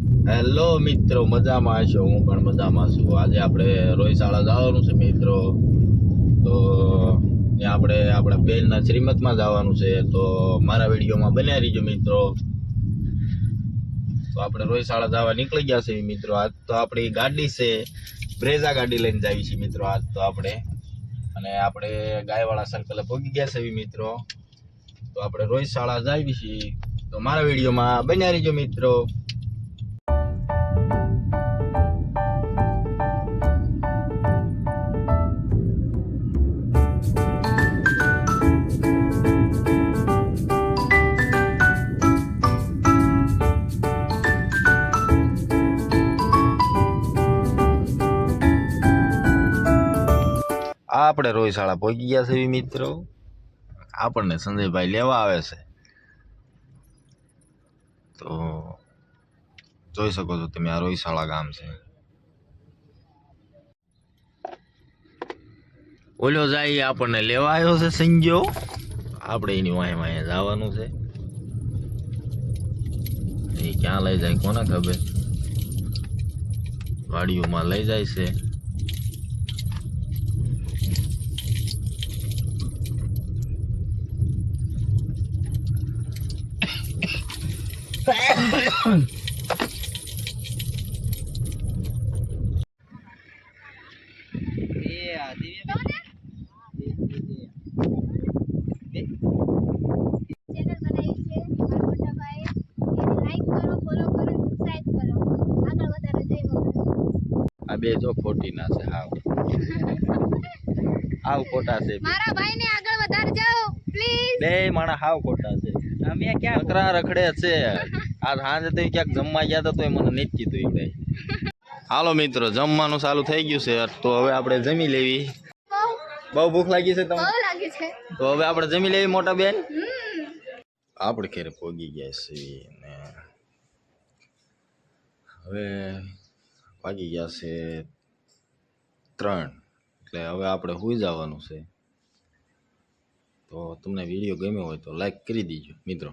Hello મિત્રો, મજામાં હશો? હું પણ મજામાં છું. આજે આપણે રોયશાળા જવાનું છે મિત્રો. તો ત્યાં આપણે આપણા બેનના શ્રીમતમાં જવાનું છે. તો મારા વિડીયોમાં બન્યા રહીજો મિત્રો. તો આપણે રોયશાળા જવા નીકળી ગયા છે મિત્રો. આજ તો આપણી ગાડી છે, બ્રેઝા ગાડી લઈને જાવી છે મિત્રો આજ તો આપણે. અને આપણે ગાયવાળા સર્કલે પહોંચી ગયા છે મિત્રો. તો આપણે રોયશાળા જાવી છીએ. તો મારા વિડીયોમાં બન્યા રહીજો મિત્રો. આપણે રોયશાળા પહોંચી ગયા છે મિત્રો. આપણને સંજયભાઈ લેવા આવે છે. તો જોઈ શકો છો તમે, આ રોયશાળા ગામ છે. ઓલો જાય આપણને લેવા આવ્યો છે સંજ્યો. આપણે એની વાંહે વાંહે જવાનું છે. એ ક્યાં લઈ જાય કોને ખબર. વાડીઓમાં લઈ જાય છે. આ બે જો ખોટી ના છે. હાવ ખોટા છે. મારા ભાઈને આગળ વધારજો પ્લીઝ. બે માણા હાવ ખોટા છે. અમે ક્યાં નકરા રખડે છે. આ સાંજે તો ક્યાંક જમવા ગયા તો મને નથી કીધું ઈ. હાલો મિત્રો, જમવાનું ચાલુ થઈ ગયું છે. તો હવે આપણે જમી લેવી. બહુ ભૂખ લાગી છે તમને? બહુ લાગી છે. તો હવે આપણે જમી લેવી મોટા બેન. આપણે ઘરે પોગી ગયા છીએ ને હવે વાગી ગયા છે 3. એટલે હવે આપણે સુઈ જવાનું છે. તો તમને વિડીયો ગમ્યો હોય તો લાઈક કરી દીજો મિત્રો.